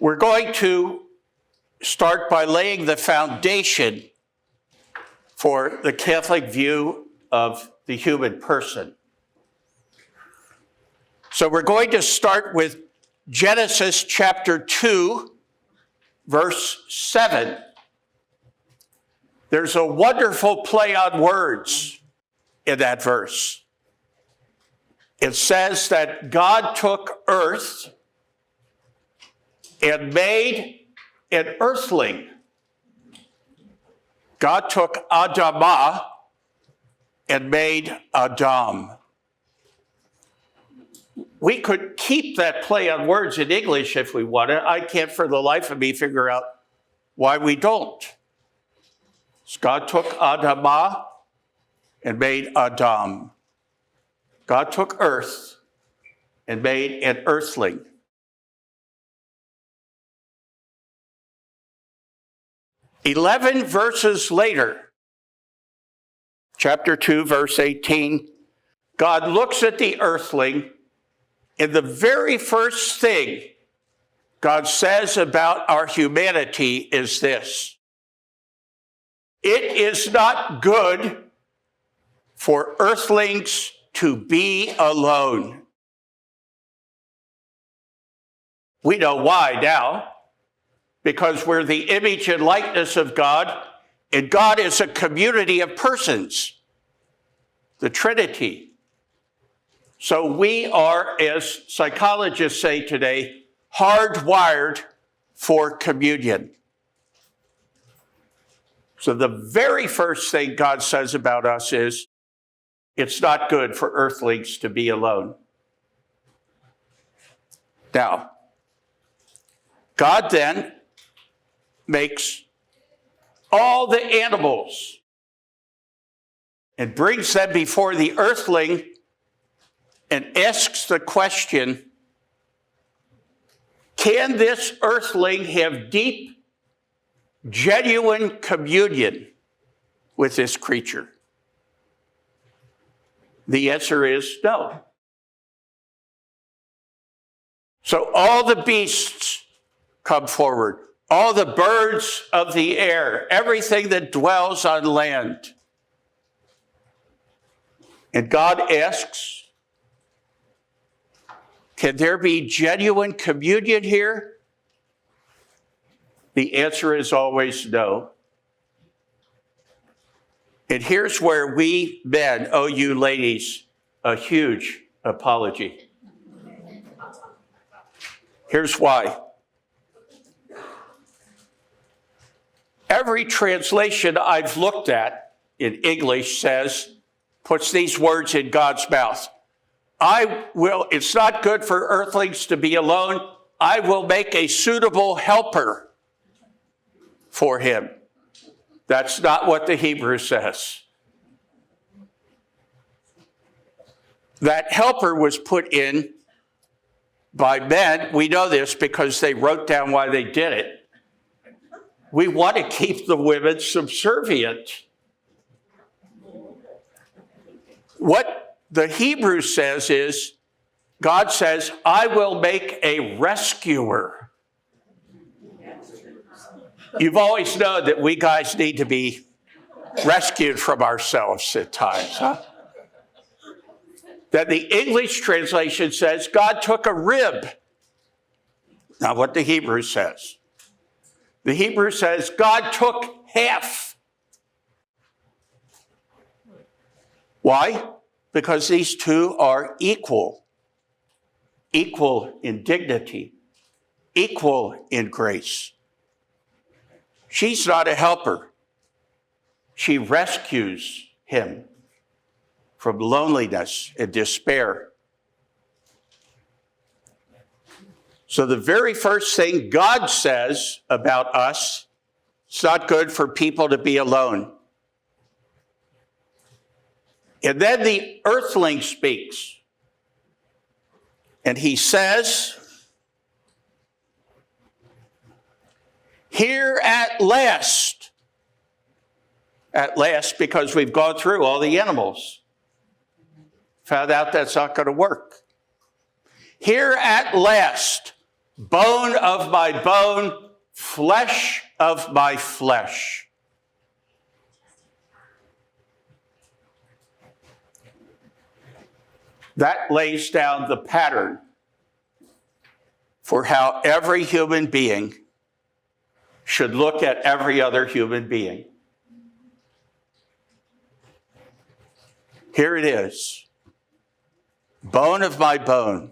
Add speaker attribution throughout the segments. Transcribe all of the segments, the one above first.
Speaker 1: We're going to start by laying the foundation for the Catholic view of the human person. So we're going to start with Genesis chapter 2, verse 7. There's a wonderful play on words in that verse. It says that God took earth and made an earthling. God took Adamah and made Adam. We could keep that play on words in English if we wanted. I can't for the life of me figure out why we don't. So God took Adamah and made Adam. God took earth and made an earthling. "11 verses later, chapter 2, verse 18, God looks at the earthling, and the very first thing God says about our humanity is this: it is not good for earthlings to be alone. We know why now. Because we're the image and likeness of God, and God is a community of persons, the Trinity. So we are, as psychologists say today, hardwired for communion. So the very first thing God says about us is, it's not good for earthlings to be alone. Now, God then makes all the animals and brings them before the earthling and asks the question, can this earthling have deep, genuine communion with this creature? The answer is no. So all the beasts come forward. All the birds of the air, everything that dwells on land. And God asks, can there be genuine communion here? The answer is always no. And here's where we men owe you ladies a huge apology. Here's why. Every translation I've looked at in English puts these words in God's mouth. It's not good for earthlings to be alone. I will make a suitable helper for him. That's not what the Hebrew says. That helper was put in by men. We know this because they wrote down why they did it. We want to keep the women subservient. What the Hebrew says is, God says, I will make a rescuer. You've always known that we guys need to be rescued from ourselves at times, huh? That the English translation says, God took a rib. Not what the Hebrew says. The Hebrew says, God took half. Why? Because these two are equal. Equal in dignity. Equal in grace. She's not a helper. She rescues him from loneliness and despair. So the very first thing God says about us, it's not good for people to be alone. And then the earthling speaks. And he says, here at last because we've gone through all the animals, found out that's not going to work. Here at last, bone of my bone, flesh of my flesh. That lays down the pattern for how every human being should look at every other human being. Here it is. Bone of my bone,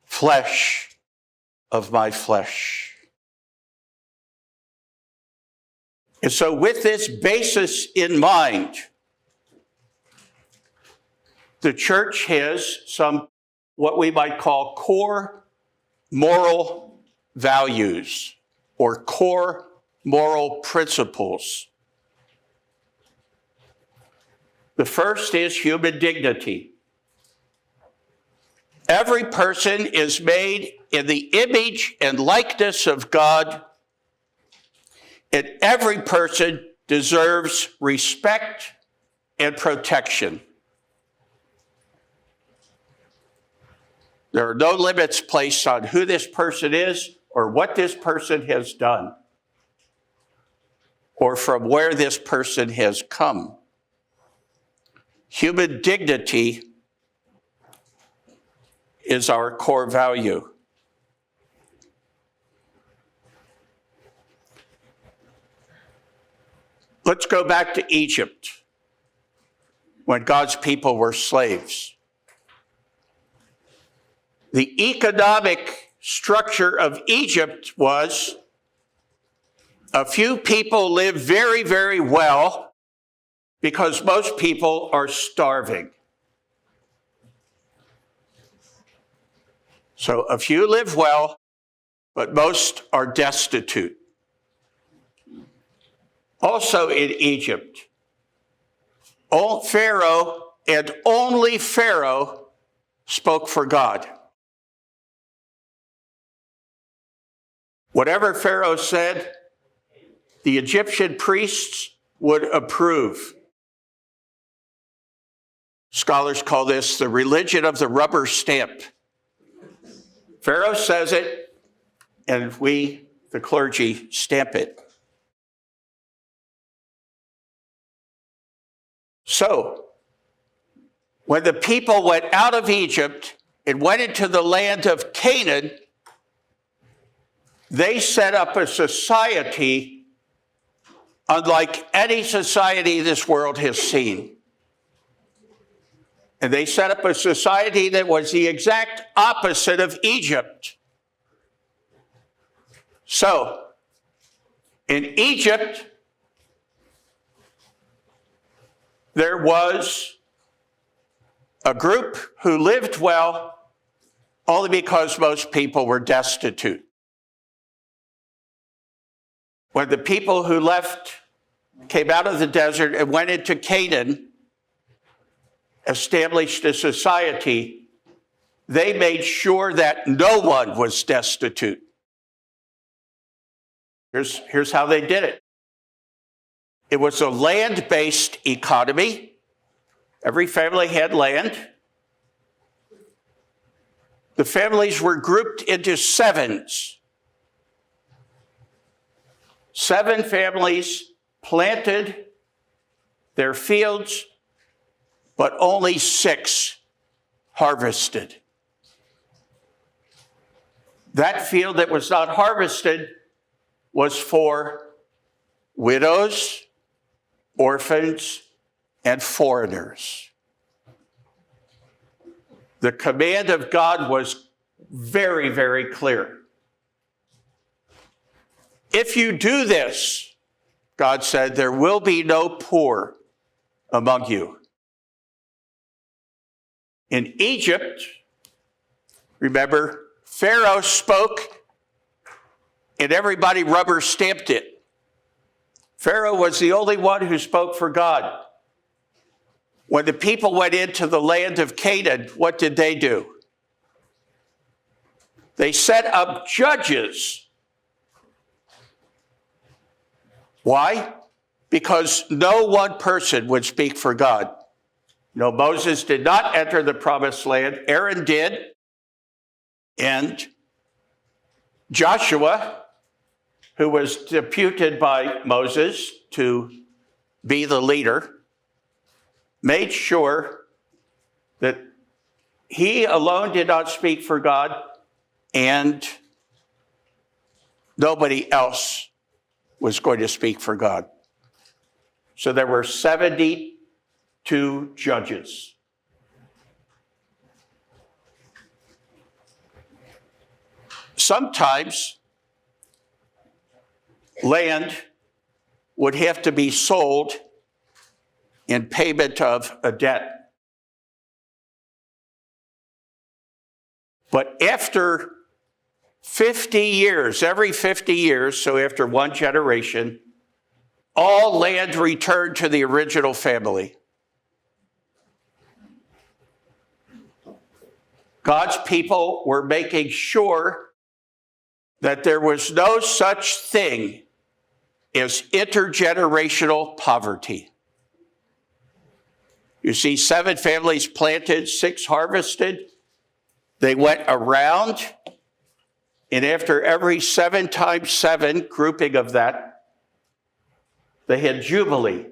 Speaker 1: flesh of my flesh. And so with this basis in mind, the church has some, what we might call core moral values or core moral principles. The first is human dignity. Every person is made in the image and likeness of God, and every person deserves respect and protection. There are no limits placed on who this person is or what this person has done or from where this person has come. Human dignity is our core value. Let's go back to Egypt when God's people were slaves. The economic structure of Egypt was a few people live very, very well because most people are starving. So a few live well, but most are destitute. Also in Egypt, old Pharaoh and only Pharaoh spoke for God. Whatever Pharaoh said, the Egyptian priests would approve. Scholars call this the religion of the rubber stamp. Pharaoh says it, and we, the clergy, stamp it. So, when the people went out of Egypt and went into the land of Canaan, they set up a society unlike any society this world has seen. And they set up a society that was the exact opposite of Egypt. So, in Egypt, there was a group who lived well only because most people were destitute. When the people who left came out of the desert and went into Canaan, established a society, they made sure that no one was destitute. Here's how they did it. It was a land-based economy. Every family had land. The families were grouped into sevens. 7 families planted their fields, but only 6 harvested. That field that was not harvested was for widows, orphans, and foreigners. The command of God was very, very clear. If you do this, God said, there will be no poor among you. In Egypt, remember, Pharaoh spoke and everybody rubber stamped it. Pharaoh was the only one who spoke for God. When the people went into the land of Canaan, what did they do? They set up judges. Why? Because no one person would speak for God. No, Moses did not enter the promised land. Aaron did. And Joshua, who was deputed by Moses to be the leader, made sure that he alone did not speak for God and nobody else was going to speak for God. So there were 72 judges. Sometimes land would have to be sold in payment of a debt. But after 50 years, every 50 years, so after one generation, all land returned to the original family. God's people were making sure that there was no such thing as intergenerational poverty. You see, 7 families planted, 6 harvested. They went around, and after every 7 times 7 grouping of that, they had Jubilee.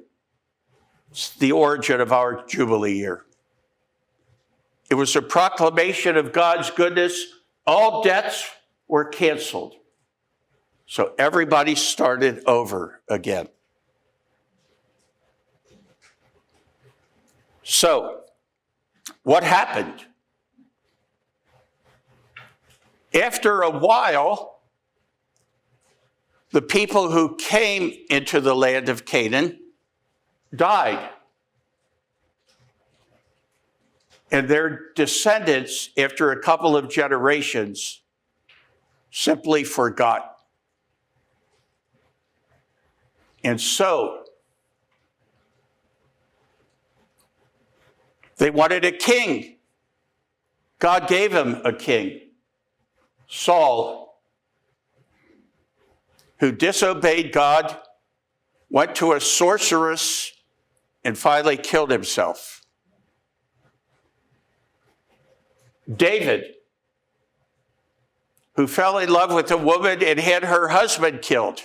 Speaker 1: It's the origin of our Jubilee year. It was a proclamation of God's goodness. All debts were canceled. So everybody started over again. So, what happened? After a while, the people who came into the land of Canaan died. And their descendants, after a couple of generations, simply forgot. And so, they wanted a king. God gave them a king, Saul, who disobeyed God, went to a sorceress, and finally killed himself. David, who fell in love with a woman and had her husband killed.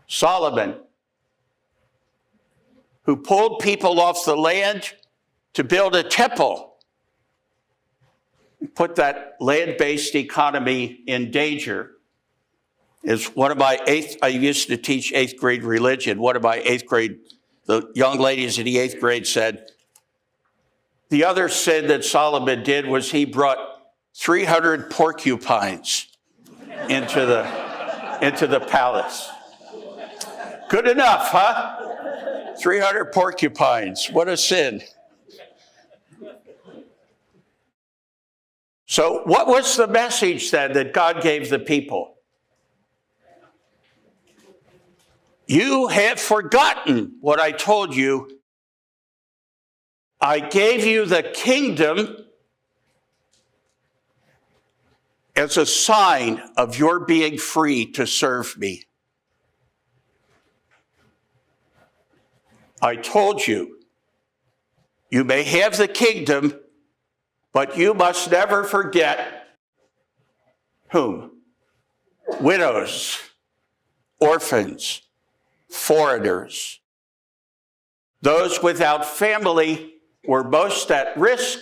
Speaker 1: Solomon, who pulled people off the land to build a temple, put that land-based economy in danger. Is one of my I used to teach 8th grade religion. One of my 8th grade, the young ladies in the 8th grade said, the other sin that Solomon did was he brought 300 porcupines into the palace. Good enough, huh? 300 porcupines. What a sin. So what was the message then that God gave the people? You have forgotten what I told you. I gave you the kingdom as a sign of your being free to serve me. I told you, you may have the kingdom, but you must never forget whom? Widows, orphans, foreigners. Those without family were most at risk.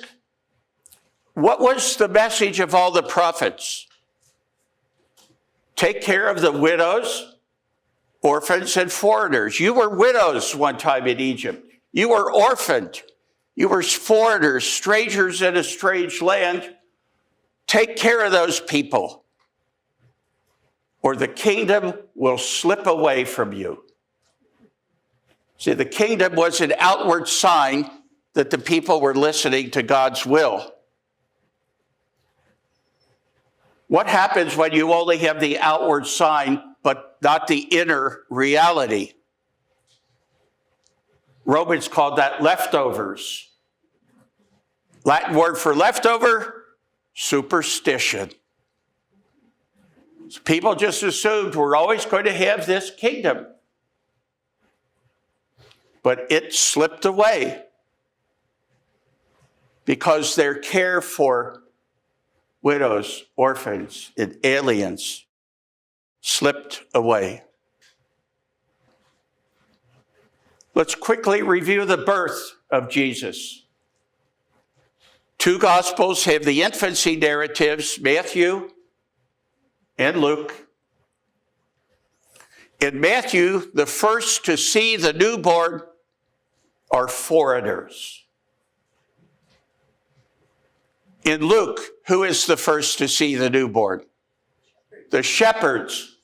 Speaker 1: What was the message of all the prophets? Take care of the widows, orphans, and foreigners. You were widows one time in Egypt. You were orphaned. You were foreigners, strangers in a strange land. Take care of those people, or the kingdom will slip away from you. See, the kingdom was an outward sign that the people were listening to God's will. What happens when you only have the outward sign, but not the inner reality? Romans called that leftovers. Latin word for leftover, superstition. So people just assumed we're always going to have this kingdom. But it slipped away because their care for widows, orphans, and aliens slipped away. Let's quickly review the birth of Jesus. Two Gospels have the infancy narratives, Matthew and Luke. In Matthew, the first to see the newborn are foreigners. In Luke, who is the first to see the newborn? The shepherds.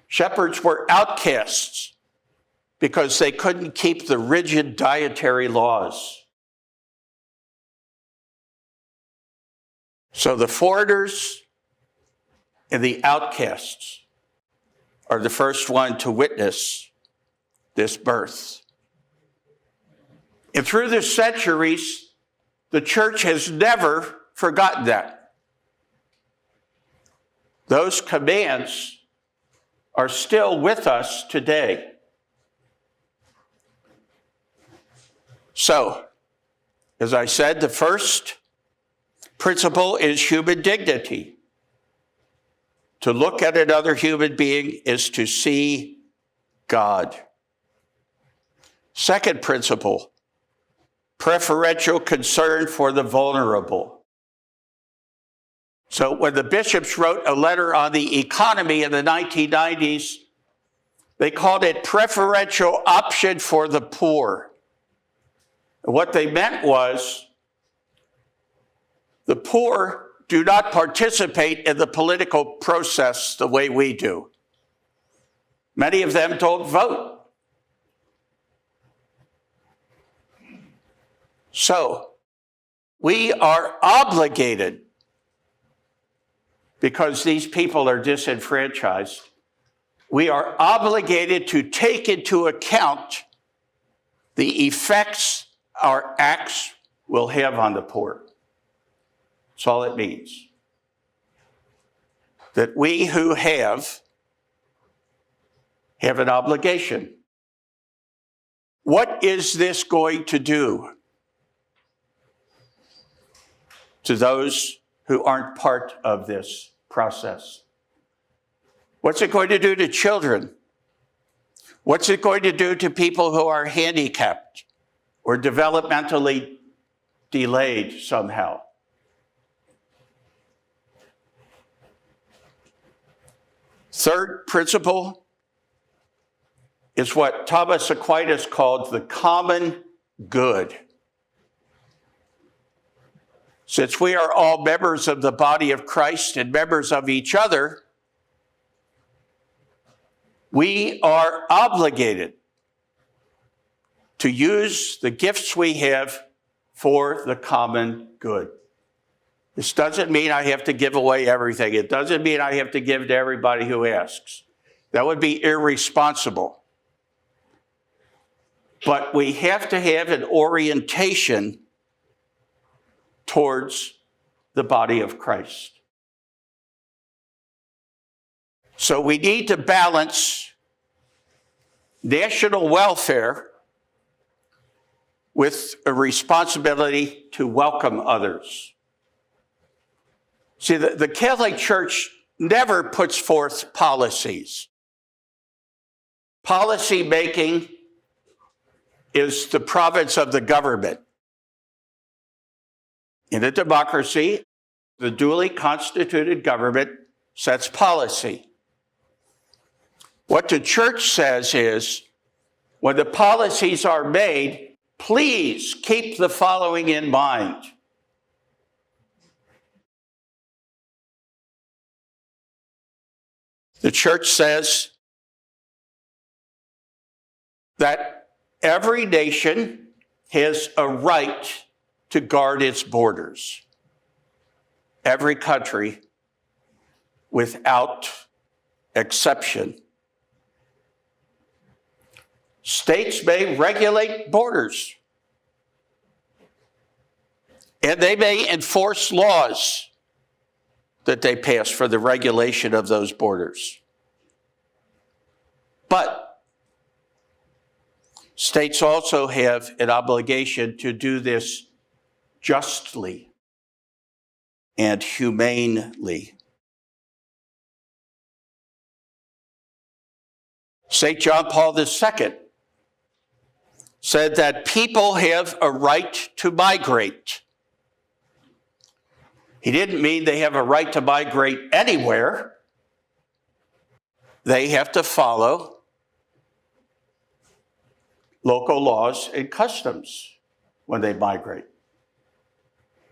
Speaker 1: Shepherds were outcasts because they couldn't keep the rigid dietary laws. So the foreigners and the outcasts are the first one to witness this birth. And through the centuries, the church has never forgotten that. Those commands are still with us today. So, as I said, the first principle is human dignity. To look at another human being is to see God. Second principle, preferential concern for the vulnerable. So when the bishops wrote a letter on the economy in the 1990s, they called it preferential option for the poor. What they meant was the poor do not participate in the political process the way we do. Many of them don't vote. So, we are obligated, because these people are disenfranchised, we are obligated to take into account the effects our acts will have on the poor. That's all it means. That we who have an obligation. What is this going to do to those who aren't part of this process? What's it going to do to children? What's it going to do to people who are handicapped or developmentally delayed somehow? Third principle is what Thomas Aquinas called the common good. Since we are all members of the body of Christ and members of each other, we are obligated to use the gifts we have for the common good. This doesn't mean I have to give away everything. It doesn't mean I have to give to everybody who asks. That would be irresponsible. But we have to have an orientation towards the body of Christ. So we need to balance national welfare with a responsibility to welcome others. See, the Catholic Church never puts forth policies. Policy making is the province of the government. In a democracy, the duly constituted government sets policy. What the church says is, when the policies are made, please keep the following in mind. The church says that every nation has a right to guard its borders. Every country, without exception. States may regulate borders, and they may enforce laws that they pass for the regulation of those borders. But states also have an obligation to do this justly. and humanely. St. John Paul II said that people have a right to migrate. He didn't mean they have a right to migrate anywhere. They have to follow local laws and customs when they migrate.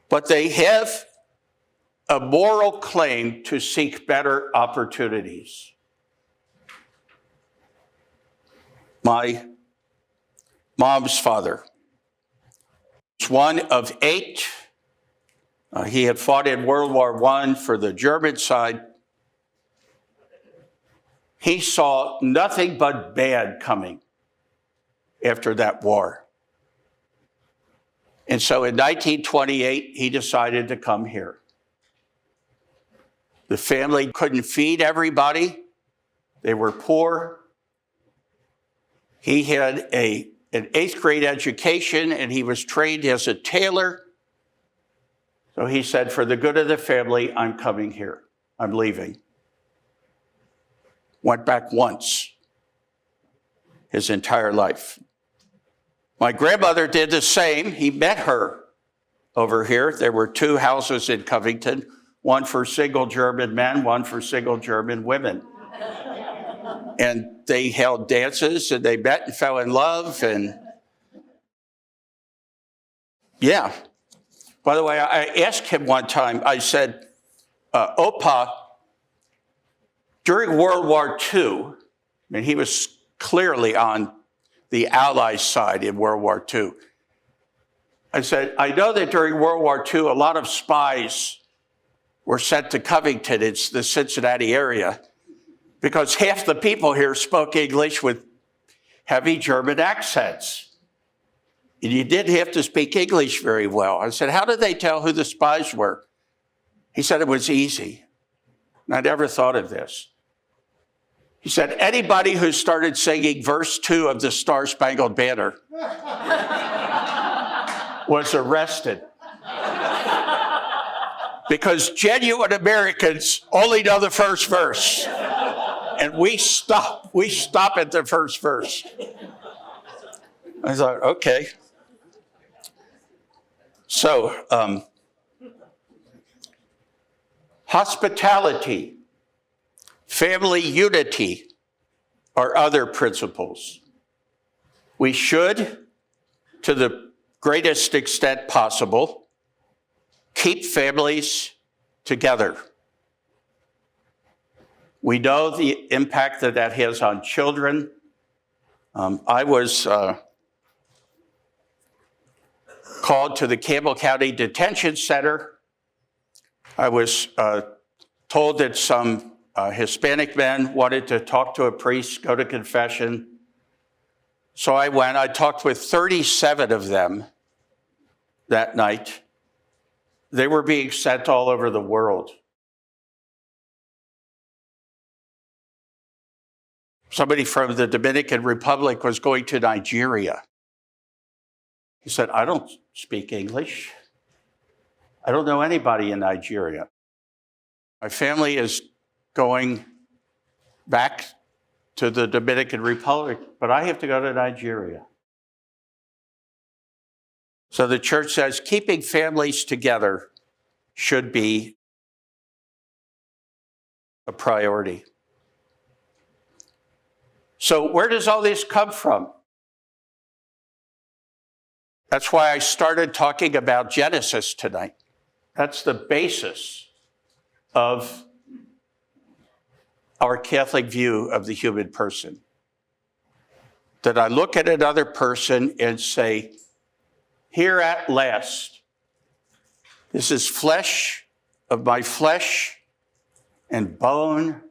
Speaker 1: But they have a moral claim to seek better opportunities. My mom's father was one of 8. He had fought in World War I for the German side. He saw nothing but bad coming after that war. And so in 1928, he decided to come here. The family couldn't feed everybody. They were poor. He had an 8th grade education, and he was trained as a tailor. So he said, for the good of the family, I'm coming here. I'm leaving. Went back once his entire life. My grandmother did the same. He met her over here. There were 2 houses in Covington, one for single German men, one for single German women. And they held dances, and they met and fell in love, and yeah. By the way, I asked him one time, I said, Opa, during World War II, and he was clearly on the Allies' side in World War II. I said, I know that during World War II, a lot of spies were sent to Covington, it's the Cincinnati area, because half the people here spoke English with heavy German accents. And you didn't have to speak English very well. I said, how did they tell who the spies were? He said it was easy. And I never thought of this. He said, anybody who started singing verse 2 of the Star-Spangled Banner was arrested. Because genuine Americans only know the first verse. And we stop at the first verse. I thought, okay. So, hospitality, family unity are other principles. We should, to the greatest extent possible, keep families together. We know the impact that has on children. I was called to the Campbell County Detention Center. I was told that some Hispanic men wanted to talk to a priest, go to confession. So I went. I talked with 37 of them that night. They were being sent all over the world. Somebody from the Dominican Republic was going to Nigeria. He said, I don't speak English. I don't know anybody in Nigeria. My family is going back to the Dominican Republic, but I have to go to Nigeria. So the church says keeping families together should be a priority. So where does all this come from? That's why I started talking about Genesis tonight. That's the basis of our Catholic view of the human person. That I look at another person and say, here at last, this is flesh of my flesh and bone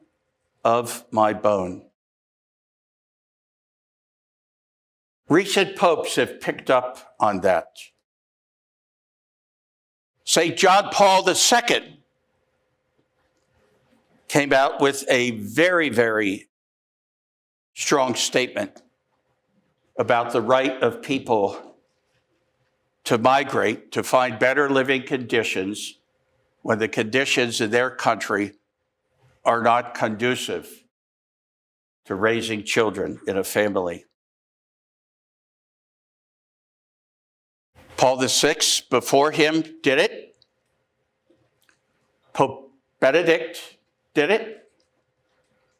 Speaker 1: of my bone. Recent popes have picked up on that. St. John Paul II came out with a very, very strong statement about the right of people to migrate, to find better living conditions when the conditions in their country are not conducive to raising children in a family. Paul VI, before him, did it. Pope Benedict did it.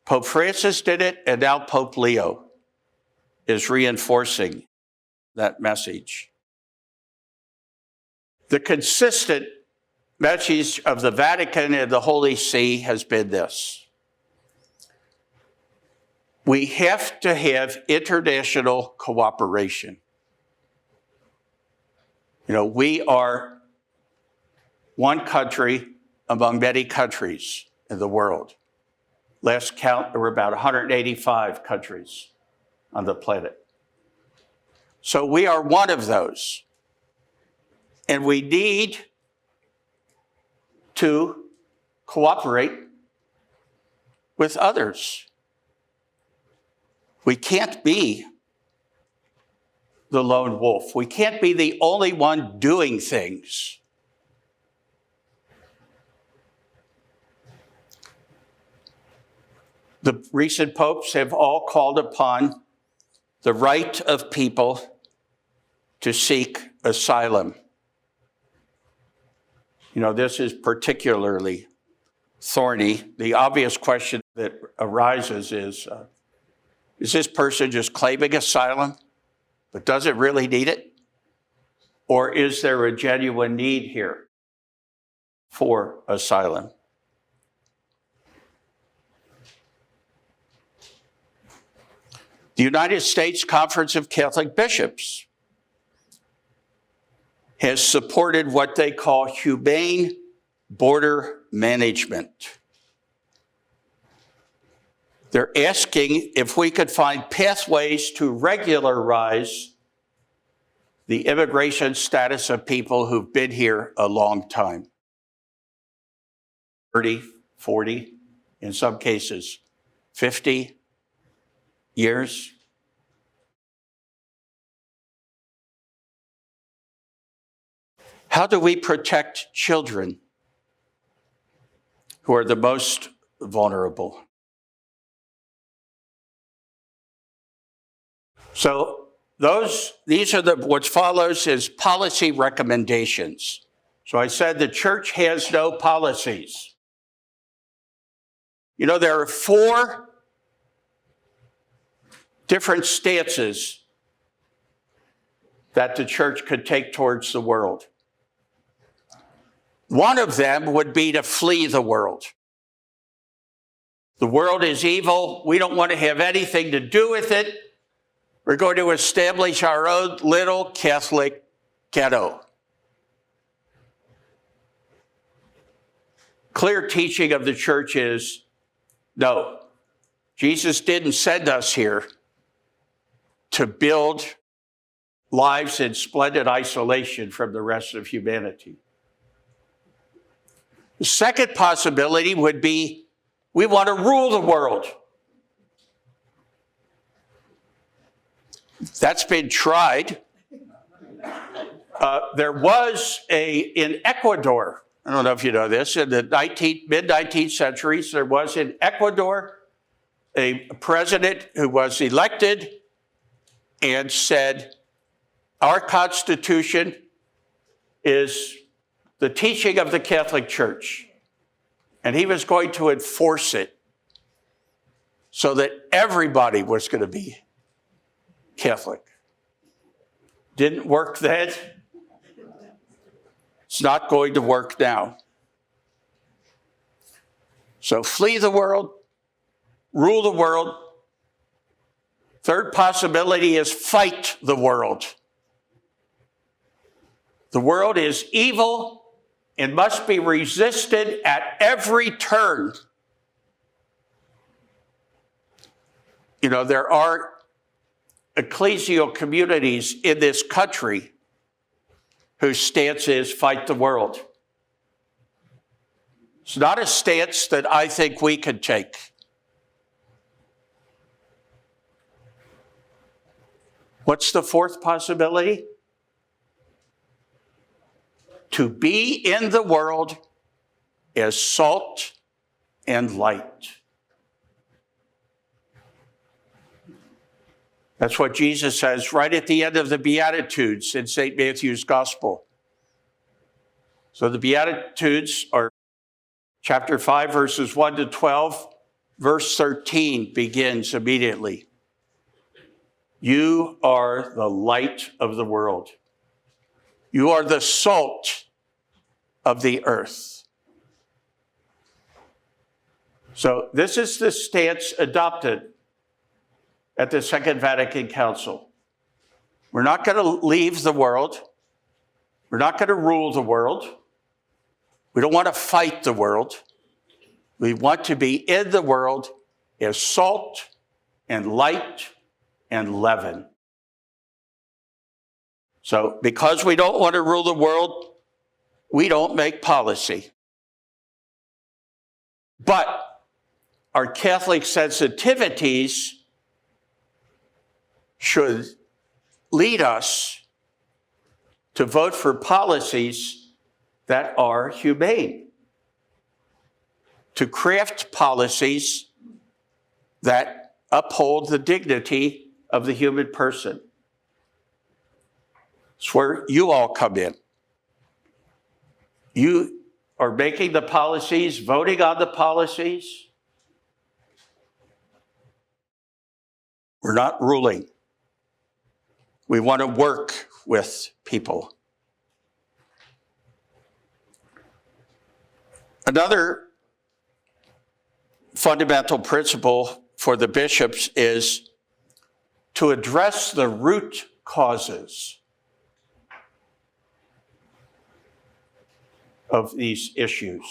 Speaker 1: Pope Francis did it, and now Pope Leo is reinforcing that message. The consistent message of the Vatican and the Holy See has been this: we have to have international cooperation. We are one country among many countries in the world. Last count, there were about 185 countries on the planet. So we are one of those. And we need to cooperate with others. We can't be the lone wolf. We can't be the only one doing things. The recent popes have all called upon the right of people to seek asylum. This is particularly thorny. The obvious question that arises is this person just claiming asylum, but does it really need it? Or is there a genuine need here for asylum? The United States Conference of Catholic Bishops has supported what they call humane border management. They're asking if we could find pathways to regularize the immigration status of people who've been here a long time. 30, 40, in some cases, 50 years. How do we protect children who are the most vulnerable? So these are what follows is policy recommendations. So I said the church has no policies. There are 4 different stances that the church could take towards the world. One of them would be to flee the world. The world is evil. We don't want to have anything to do with it. We're going to establish our own little Catholic ghetto. Clear teaching of the church is, no, Jesus didn't send us here to build lives in splendid isolation from the rest of humanity. The second possibility would be we want to rule the world. That's been tried. There was in Ecuador, I don't know if you know this, in the mid-19th centuries, there was in Ecuador a president who was elected and said, our Constitution is the teaching of the Catholic Church. And he was going to enforce it so that everybody was going to be Catholic. Didn't work then. It's not going to work now. So flee the world, rule the world. Third possibility is fight the world. The world is evil and must be resisted at every turn. There are ecclesial communities in this country whose stance is fight the world. It's not a stance that I think we can take. What's the fourth possibility? To be in the world as salt and light. That's what Jesus says right at the end of the Beatitudes in St. Matthew's Gospel. So the Beatitudes are chapter 5, verses 1 to 12. Verse 13 begins immediately. You are the light of the world. You are the salt of the earth. So this is the stance adopted at the Second Vatican Council. We're not going to leave the world. We're not going to rule the world. We don't want to fight the world. We want to be in the world as salt and light and leaven. So because we don't want to rule the world, we don't make policy. But our Catholic sensitivities should lead us to vote for policies that are humane, to craft policies that uphold the dignity of the human person. It's where you all come in. You are making the policies, voting on the policies. We're not ruling. We want to work with people. Another fundamental principle for the bishops is to address the root causes of these issues.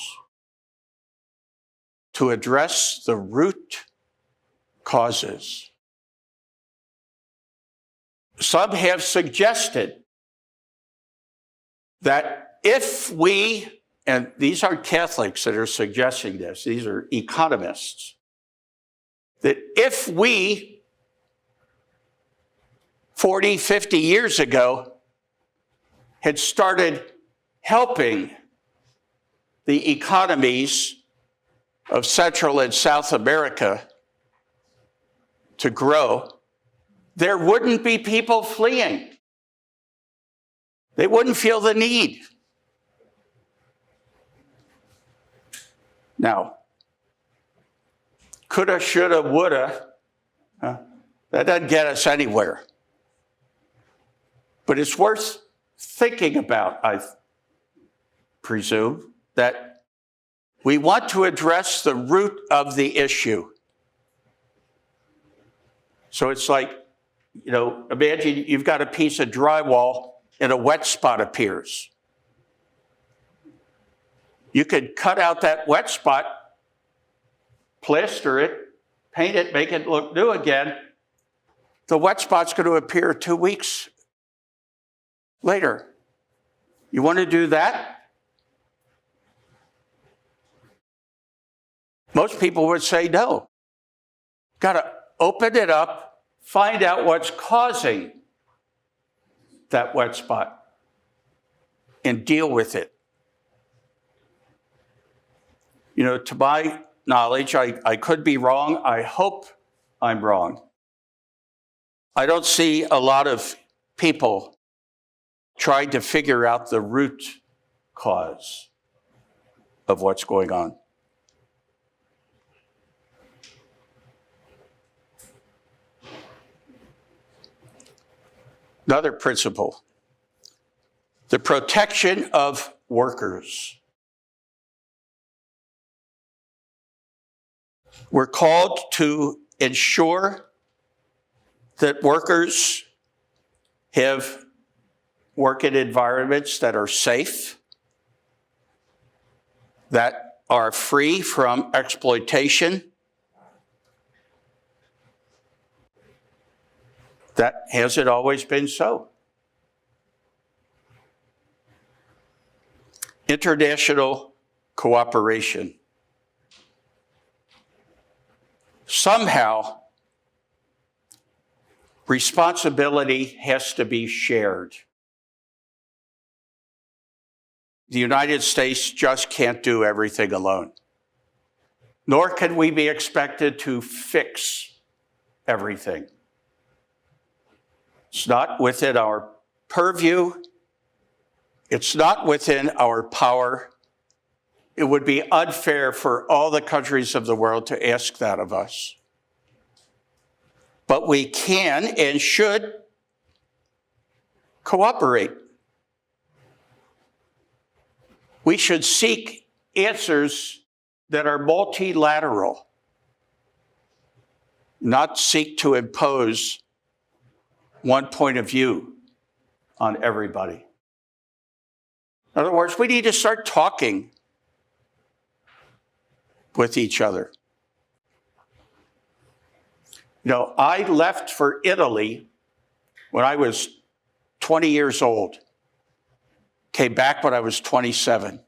Speaker 1: To address the root causes. Some have suggested that if we, and these are Catholics that are suggesting this, these are economists, that if we 40, 50 years ago had started helping the economies of Central and South America to grow, there wouldn't be people fleeing. They wouldn't feel the need. Now, coulda, shoulda, woulda, that doesn't get us anywhere. But it's worth thinking about, I presume, that we want to address the root of the issue. So it's like, imagine you've got a piece of drywall and a wet spot appears. You could cut out that wet spot, plaster it, paint it, make it look new again. The wet spot's going to appear 2 weeks later. You want to do that? Most people would say no. Got to open it up, find out what's causing that wet spot, and deal with it. To my knowledge, I could be wrong. I hope I'm wrong. I don't see a lot of people trying to figure out the root cause of what's going on. Another principle, the protection of workers. We're called to ensure that workers have working environments that are safe, that are free from exploitation. That hasn't always been so. International cooperation. Somehow, responsibility has to be shared. The United States just can't do everything alone. Nor can we be expected to fix everything. It's not within our purview. It's not within our power. It would be unfair for all the countries of the world to ask that of us. But we can and should cooperate. We should seek answers that are multilateral, not seek to impose one point of view on everybody. In other words, we need to start talking with each other. You know, I left for Italy when I was 20 years old. Came back when I was 27.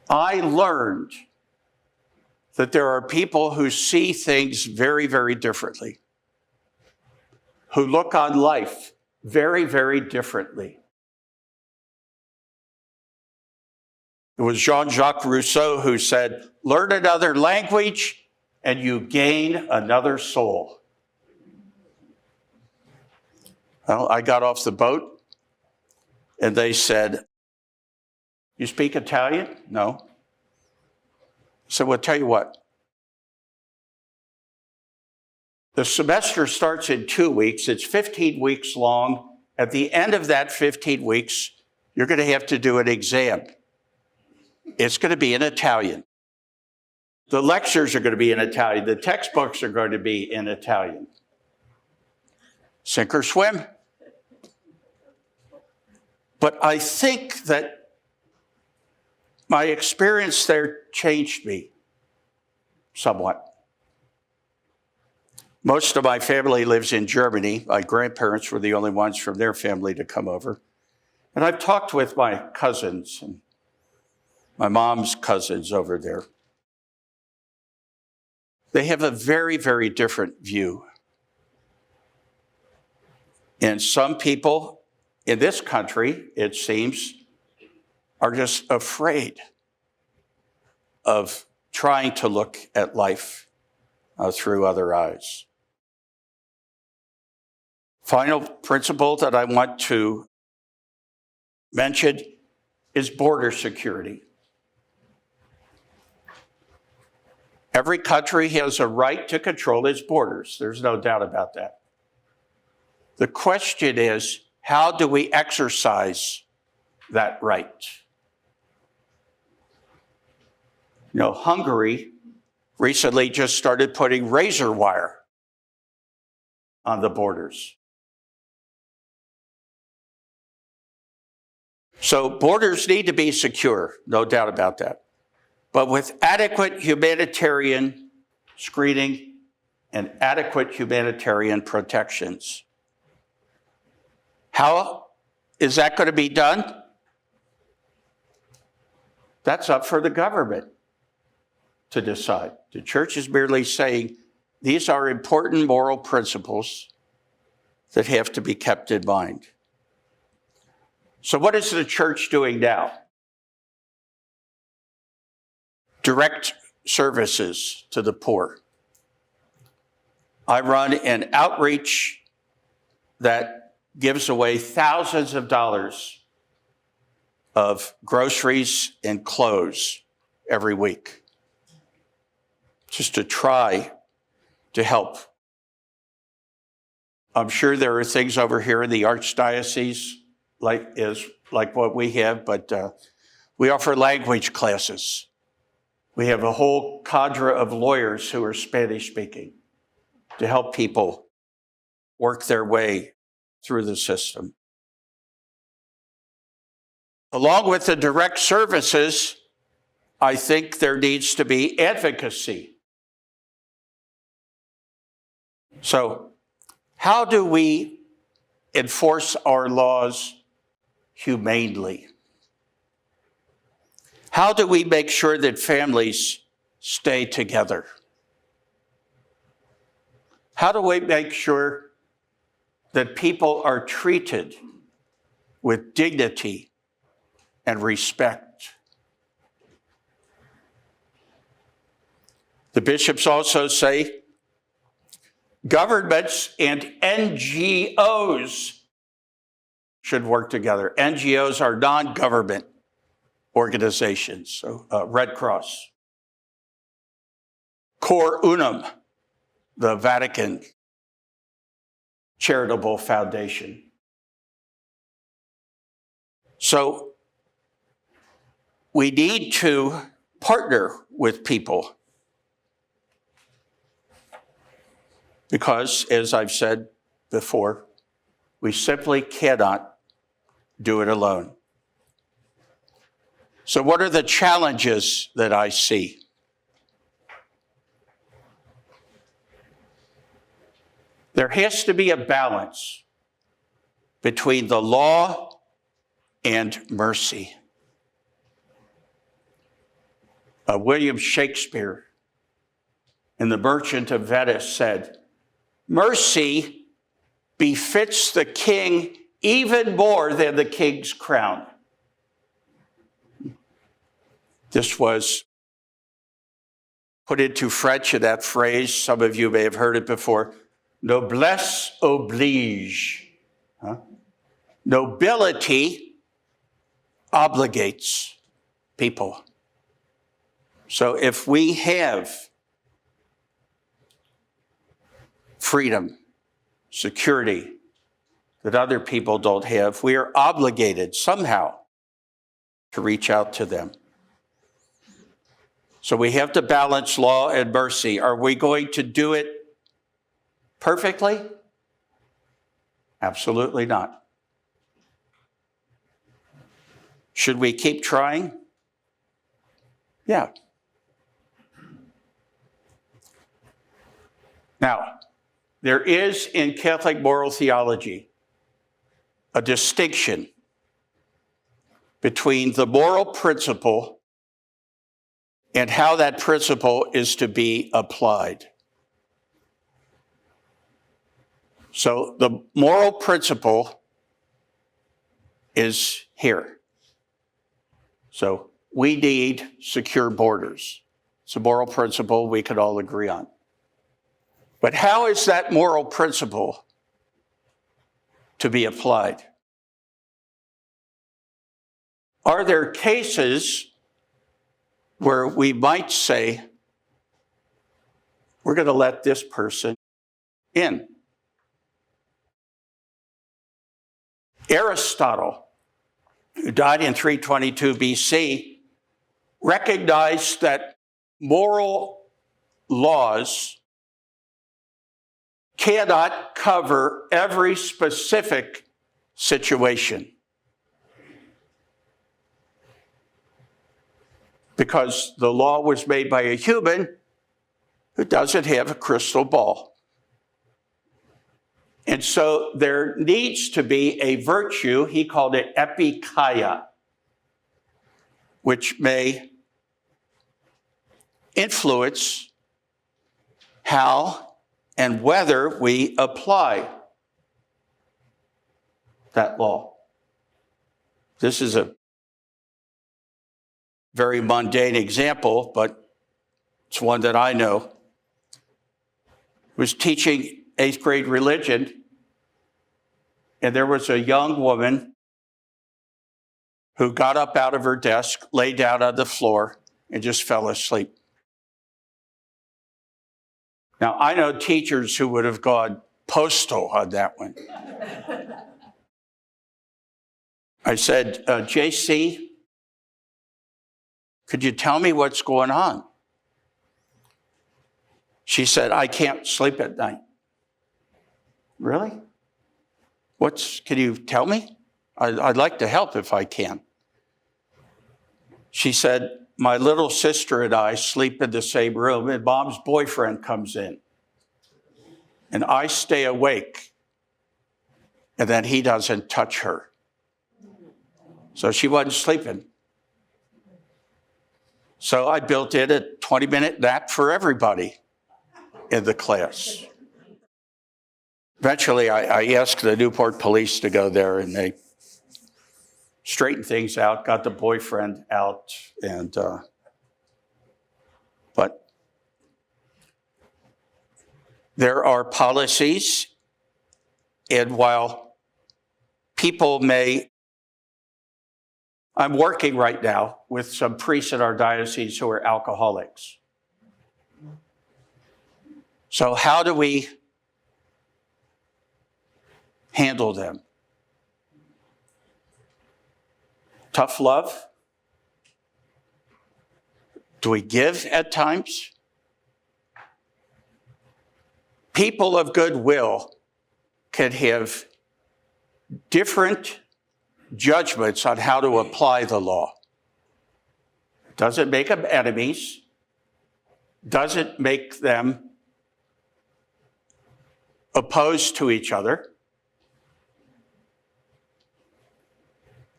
Speaker 1: I learned that there are people who see things very, very differently, who look on life very, very differently. It was Jean-Jacques Rousseau who said, "Learn another language and you gain another soul." Well, I got off the boat and they said, "You speak Italian?" "No." So well, tell you what. The semester starts in 2 weeks. It's 15 weeks long. At the end of that 15 weeks, you're going to have to do an exam. It's going to be in Italian. The lectures are going to be in Italian. The textbooks are going to be in Italian. Sink or swim. But I think that my experience there changed me somewhat. Most of my family lives in Germany. My grandparents were the only ones from their family to come over. And I've talked with my cousins and my mom's cousins over there. They have a very, very different view. And some people in this country, it seems, are just afraid of trying to look at life through other eyes. Final principle that I want to mention is border security. Every country has a right to control its borders. There's no doubt about that. The question is, how do we exercise that right? You know, Hungary recently just started putting razor wire on the borders. So borders need to be secure, no doubt about that. But with adequate humanitarian screening and adequate humanitarian protections. How is that going to be done? That's up for the government to decide. The church is merely saying these are important moral principles that have to be kept in mind. So what is the church doing now? Direct services to the poor. I run an outreach that gives away thousands of dollars of groceries and clothes every week, just to try to help. I'm sure there are things over here in the Archdiocese like what we have, but we offer language classes. We have a whole cadre of lawyers who are Spanish speaking to help people work their way through the system. Along with the direct services, I think there needs to be advocacy. So, how do we enforce our laws humanely? How do we make sure that families stay together? How do we make sure that people are treated with dignity and respect. The bishops also say governments and NGOs should work together. NGOs are non-government organizations, so Red Cross. Cor Unum, the Vatican charitable foundation. So we need to partner with people because, as I've said before, we simply cannot do it alone. So what are the challenges that I see? There has to be a balance between the law and mercy. William Shakespeare in The Merchant of Venice said, "Mercy befits the king even more than the king's crown." This was put into French in that phrase. Some of you may have heard it before. Noblesse oblige. Nobility obligates people. So if we have freedom, security that other people don't have, we are obligated somehow to reach out to them. So we have to balance law and mercy. Are we going to do it perfectly? Absolutely not. Should we keep trying? Yeah. Now, there is in Catholic moral theology a distinction between the moral principle and how that principle is to be applied. So the moral principle is here. So we need secure borders. It's a moral principle we can all agree on. But how is that moral principle to be applied? Are there cases where we might say, we're going to let this person in? Aristotle, who died in 322 BC, recognized that moral laws cannot cover every specific situation, because the law was made by a human who doesn't have a crystal ball. And so there needs to be a virtue, he called it epikeia, which may influence how and whether we apply that law. This is a very mundane example, but it's one that I know. I was teaching 8th grade religion, and there was a young woman who got up out of her desk, lay down on the floor, and just fell asleep. Now, I know teachers who would have gone postal on that one. I said, JC, could you tell me what's going on? She said, I can't sleep at night. Really? Can you tell me? I'd like to help if I can. She said, my little sister and I sleep in the same room, and Mom's boyfriend comes in. And I stay awake, and then he doesn't touch her. So she wasn't sleeping. So I built in a 20-minute nap for everybody in the class. Eventually, I asked the Newport police to go there, and they straightened things out, got the boyfriend out, and but there are policies, and while people I'm working right now with some priests in our diocese who are alcoholics. So how do we handle them? Tough love? Do we give at times? People of goodwill can have different judgments on how to apply the law. Doesn't make them enemies. Doesn't make them opposed to each other.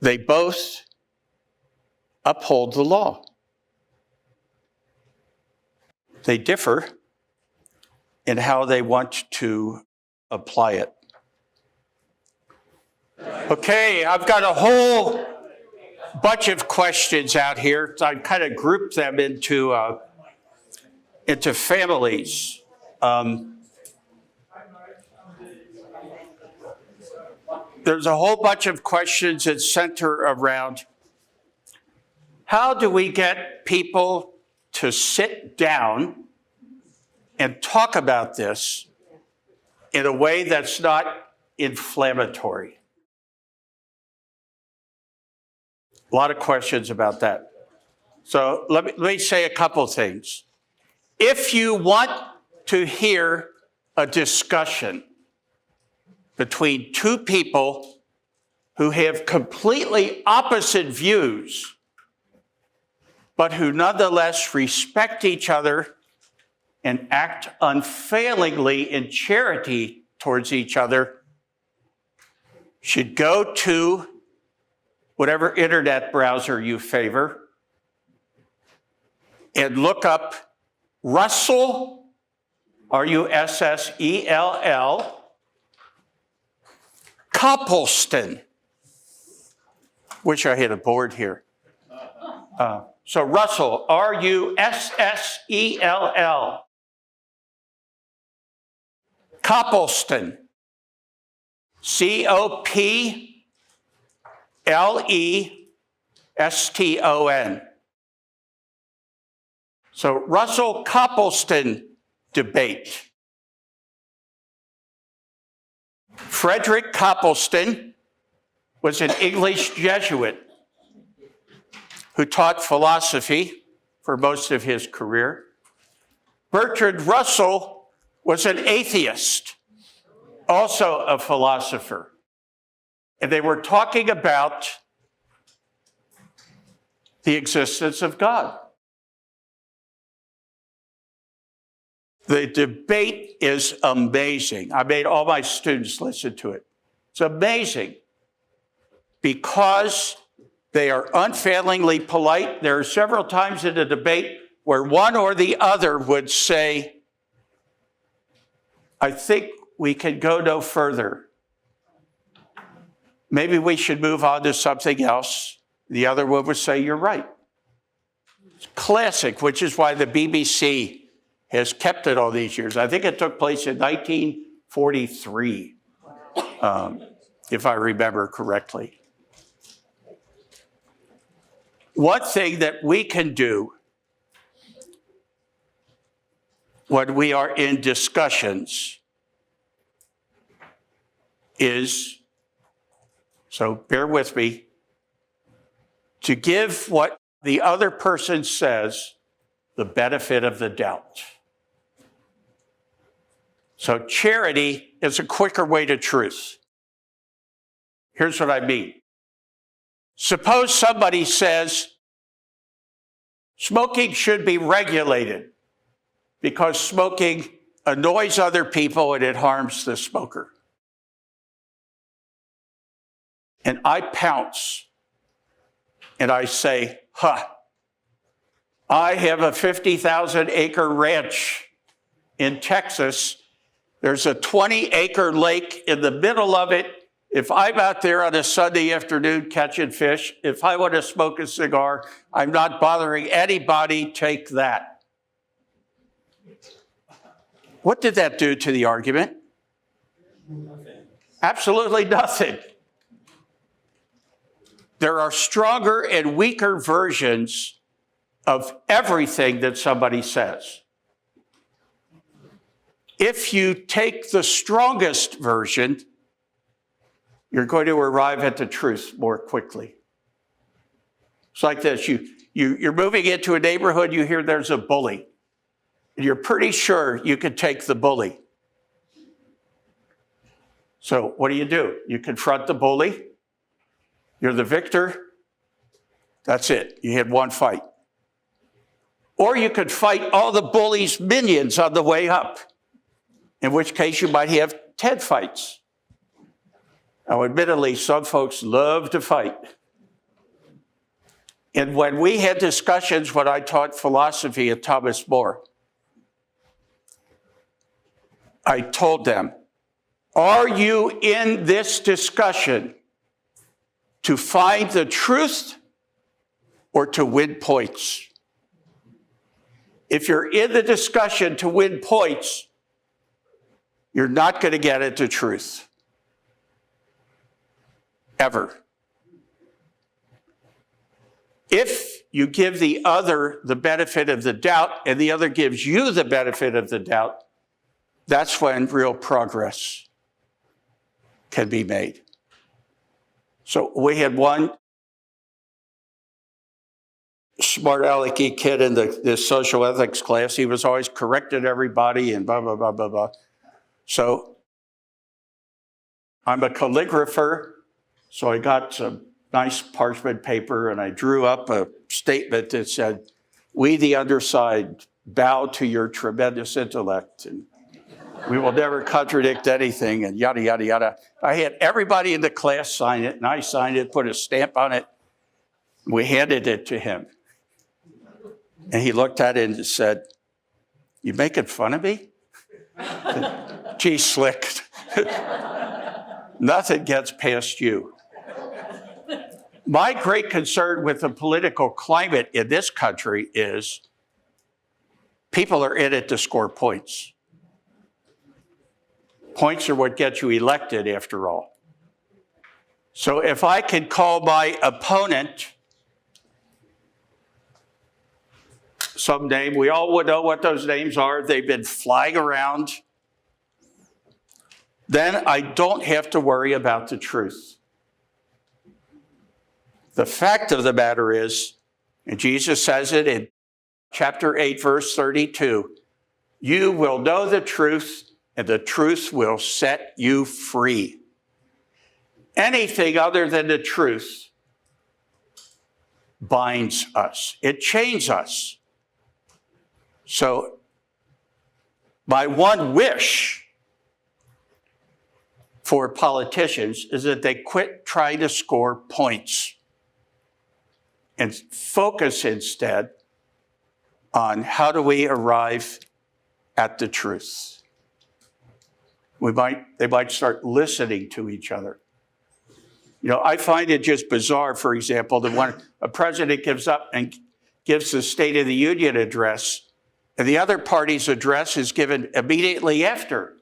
Speaker 1: They both uphold the law. They differ in how they want to apply it. Okay, I've got a whole bunch of questions out here. So I kind of grouped them into families. There's a whole bunch of questions that center around how do we get people to sit down and talk about this in a way that's not inflammatory? A lot of questions about that. So let me say a couple things. If you want to hear a discussion between two people who have completely opposite views, but who nonetheless respect each other and act unfailingly in charity towards each other, should go to whatever internet browser you favor and look up Russell, Russell, Copleston. Wish I had a board here. So Russell, Russell. Copleston, Copleston. So Russell Copleston debate. Frederick Copleston was an English Jesuit who taught philosophy for most of his career. Bertrand Russell was an atheist, also a philosopher. And they were talking about the existence of God. The debate is amazing. I made all my students listen to it. It's amazing because they are unfailingly polite. There are several times in the debate where one or the other would say, I think we can go no further. Maybe we should move on to something else. The other one would say, you're right. It's classic, which is why the BBC has kept it all these years. I think it took place in 1943, if I remember correctly. One thing that we can do when we are in discussions is, so bear with me, to give what the other person says the benefit of the doubt. So charity is a quicker way to truth. Here's what I mean. Suppose somebody says, smoking should be regulated because smoking annoys other people and it harms the smoker. And I pounce and I say, I have a 50,000 acre ranch in Texas There's a 20-acre lake in the middle of it. If I'm out there on a Sunday afternoon catching fish, if I want to smoke a cigar, I'm not bothering anybody, take that. What did that do to the argument? Nothing. Absolutely nothing. There are stronger and weaker versions of everything that somebody says. If you take the strongest version, you're going to arrive at the truth more quickly. It's like this. You're moving into a neighborhood, you hear there's a bully. And you're pretty sure you could take the bully. So what do? You confront the bully. You're the victor. That's it. You had one fight. Or you could fight all the bully's minions on the way up, in which case you might have 10 fights. Now, admittedly, some folks love to fight. And when we had discussions when I taught philosophy at Thomas More, I told them, are you in this discussion to find the truth or to win points? If you're in the discussion to win points, you're not going to get at the truth. Ever. If you give the other the benefit of the doubt and the other gives you the benefit of the doubt, that's when real progress can be made. So we had one smart alecky kid in this social ethics class. He was always correcting everybody and blah, blah, blah, blah, blah. So I'm a calligrapher, so I got some nice parchment paper and I drew up a statement that said, "We, the undersigned, bow to your tremendous intellect, and we will never contradict anything," and yada, yada, yada. I had everybody in the class sign it, and I signed it, put a stamp on it. We handed it to him. And he looked at it and said, "You making fun of me?" Gee, slick. Nothing gets past you. My great concern with the political climate in this country is people are in it to score points. Points are what get you elected, after all. So if I can call my opponent some name, we all would know what those names are. They've been flying around. Then I don't have to worry about the truth. The fact of the matter is, and Jesus says it in chapter 8, verse 32, you will know the truth, and the truth will set you free. Anything other than the truth binds us. It chains us. So my one wish for politicians is that they quit trying to score points and focus instead on how do we arrive at the truth. They might start listening to each other. You know, I find it just bizarre, for example, that when a president gives up and gives the State of the Union address, and the other party's address is given immediately after.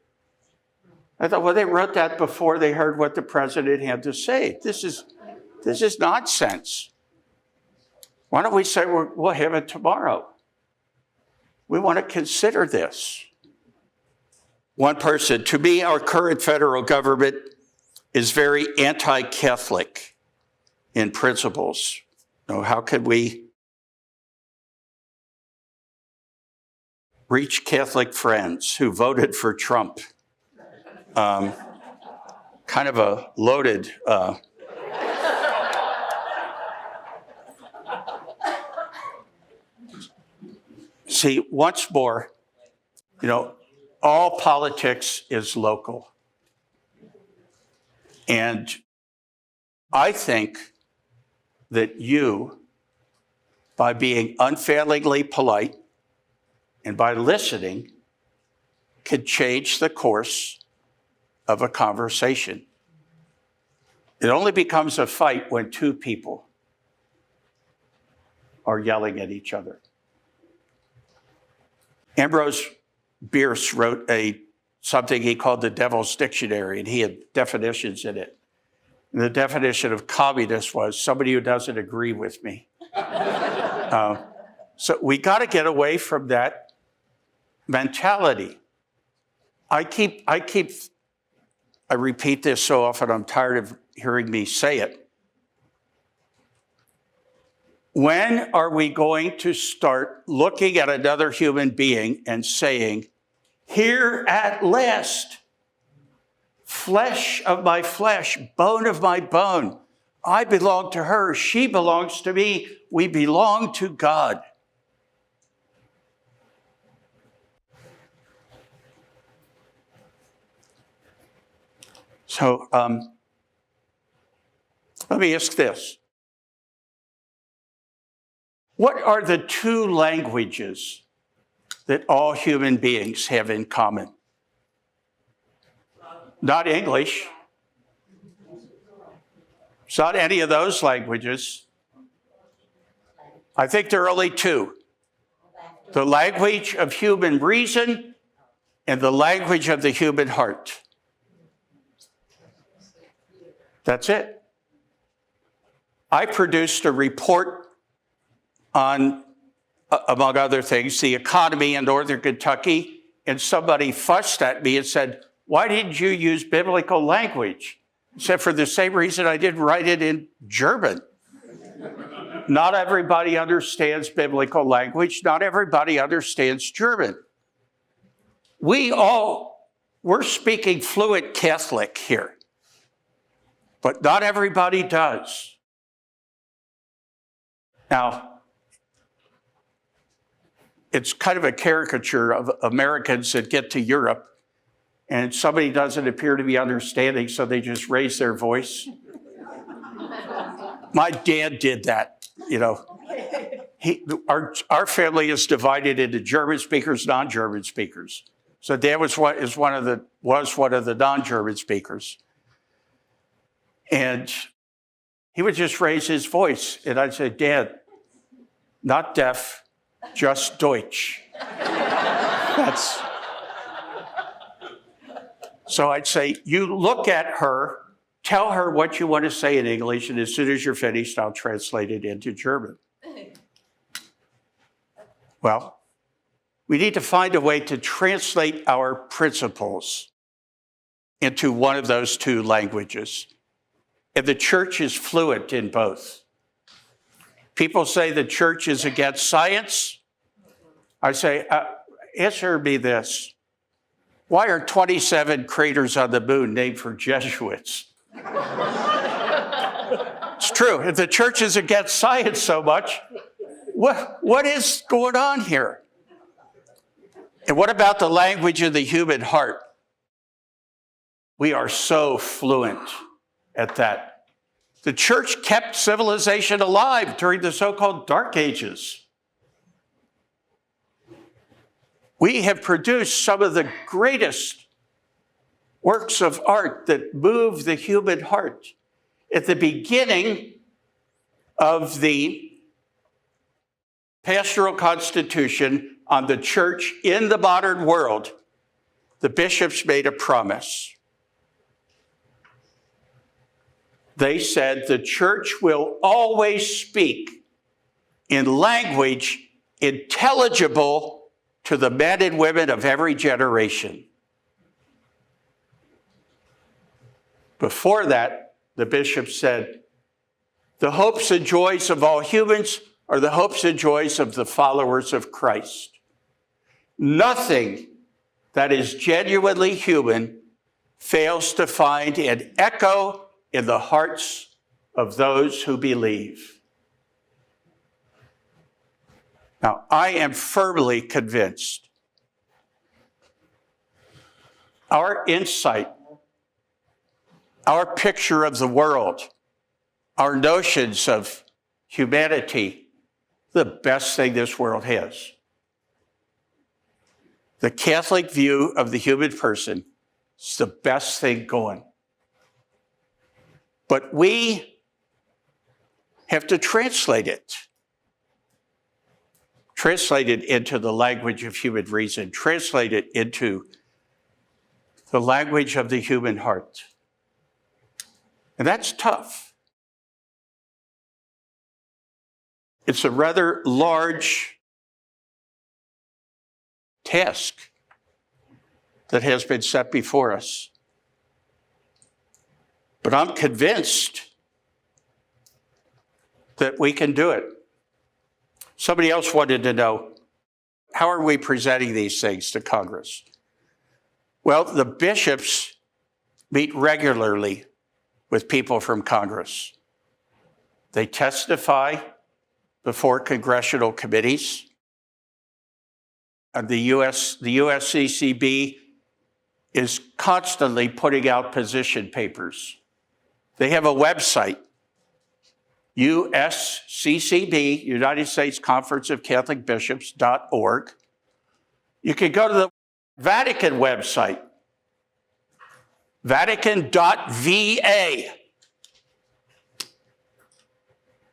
Speaker 1: I thought, well, they wrote that before they heard what the president had to say. This is nonsense. Why don't we say we'll have it tomorrow? We want to consider this. One person, to me, our current federal government is very anti-Catholic in principles. You know, how can we reach Catholic friends who voted for Trump? Kind of a loaded... See, once more, you know, all politics is local. And I think that you, by being unfailingly polite and by listening, can change the course of a conversation. It only becomes a fight when two people are yelling at each other. Ambrose Bierce wrote something he called the Devil's Dictionary, and he had definitions in it. And the definition of communist was somebody who doesn't agree with me. So we got to get away from that mentality. I repeat this so often, I'm tired of hearing me say it. When are we going to start looking at another human being and saying, here at last, flesh of my flesh, bone of my bone, I belong to her, she belongs to me, we belong to God. So let me ask this. What are the two languages that all human beings have in common? Not English. It's not any of those languages. I think there are only two. The language of human reason and the language of the human heart. That's it. I produced a report on, among other things, the economy in northern Kentucky, and somebody fussed at me and said, why didn't you use biblical language? I said, for the same reason I didn't write it in German. Not everybody understands biblical language. Not everybody understands German. We're speaking fluent Catholic here, but not everybody does. Now, it's kind of a caricature of Americans that get to Europe and somebody doesn't appear to be understanding, so they just raise their voice. My dad did that, Our family is divided into German speakers, non-German speakers. So Dad was one of the non-German speakers. And he would just raise his voice, and I'd say, Dad, not deaf, just Deutsch. So I'd say, you look at her, tell her what you want to say in English, and as soon as you're finished, I'll translate it into German. Well, we need to find a way to translate our principles into one of those two languages. And the church is fluent in both. People say the church is against science. I say, answer me this. Why are 27 craters on the moon named for Jesuits? It's true. If the church is against science so much, what is going on here? And what about the language of the human heart? We are so fluent at that. The church kept civilization alive during the so-called Dark Ages. We have produced some of the greatest works of art that move the human heart. At the beginning of the pastoral constitution on the church in the modern world, the bishops made a promise. They said the church will always speak in language intelligible to the men and women of every generation. Before that, the bishop said, the hopes and joys of all humans are the hopes and joys of the followers of Christ. Nothing that is genuinely human fails to find an echo in the hearts of those who believe. Now, I am firmly convinced our insight, our picture of the world, our notions of humanity, the best thing this world has. The Catholic view of the human person is the best thing going. But we have to translate it into the language of human reason, translate it into the language of the human heart. And that's tough. It's a rather large task that has been set before us. But I'm convinced that we can do it. Somebody else wanted to know, how are we presenting these things to Congress? Well, the bishops meet regularly with people from Congress. They testify before congressional committees. And the USCCB is constantly putting out position papers. They have a website, USCCB, United States Conference of Catholic Bishops.org. You can go to the Vatican website, Vatican.va,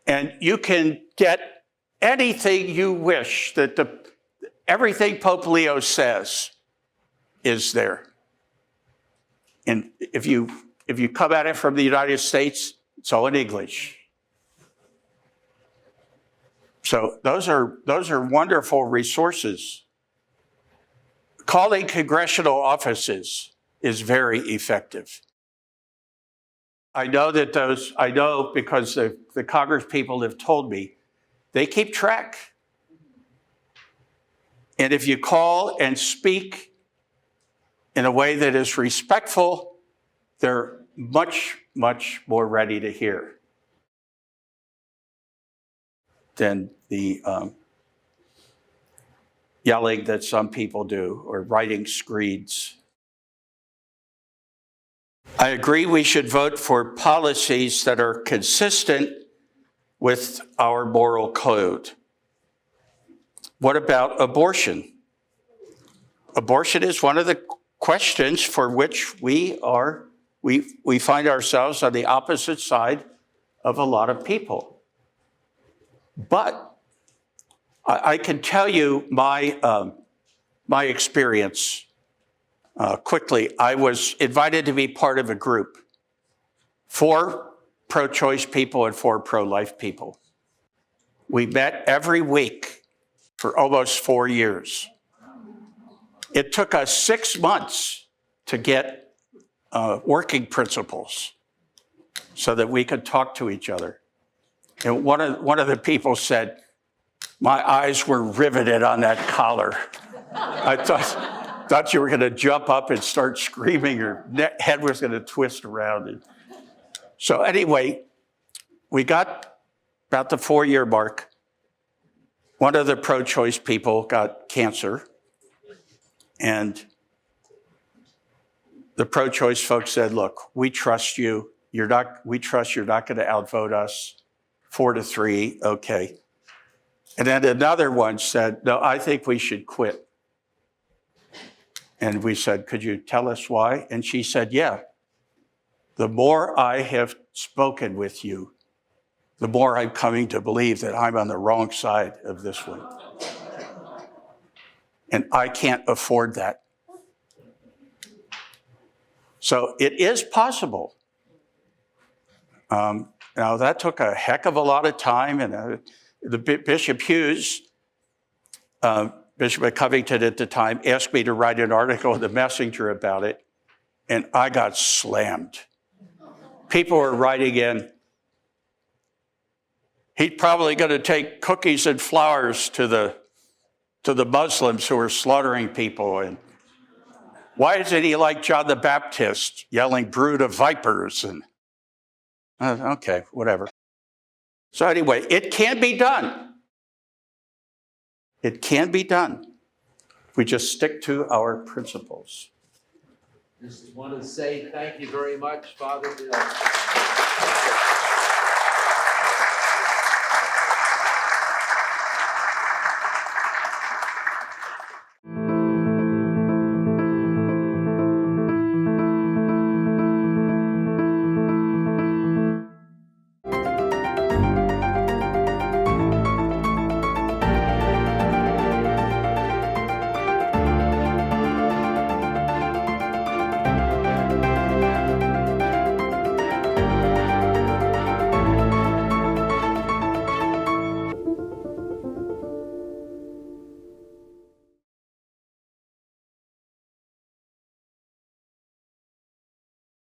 Speaker 1: and you can get anything you wish. Everything Pope Leo says is there. And if you come at it from the United States, it's all in English. So those are wonderful resources. Calling congressional offices is very effective. I know because the Congress people have told me, they keep track. And if you call and speak in a way that is respectful, they're much, much more ready to hear than the yelling that some people do or writing screeds. I agree we should vote for policies that are consistent with our moral code. What about abortion? Abortion is one of the questions for which we find ourselves on the opposite side of a lot of people. But I can tell you my experience quickly. I was invited to be part of a group, 4 pro-choice people and 4 pro-life people. We met every week for almost 4 years. It took us 6 months to get working principles so that we could talk to each other. And one of the people said, "My eyes were riveted on that collar. I thought you were going to jump up and start screaming. Your head was going to twist around." So anyway, we got about the 4-year mark. One of the pro-choice people got cancer. And the pro-choice folks said, "Look, we trust you. We trust you're not going to outvote us. 4-3, okay." And then another one said, "No, I think we should quit." And we said, "Could you tell us why?" And she said, "Yeah, the more I have spoken with you, the more I'm coming to believe that I'm on the wrong side of this one. And I can't afford that." So it is possible. Now, that took a heck of a lot of time, and Bishop Hughes, Bishop of Covington at the time, asked me to write an article in the Msgr about it, and I got slammed. People were writing in, "He's probably going to take cookies and flowers to the Muslims who are slaughtering people, and why isn't he like John the Baptist, yelling brood of vipers?" And okay, whatever. So anyway, it can be done. It can be done. We just stick to our principles.
Speaker 2: Just want to say thank you very much, Father Bill.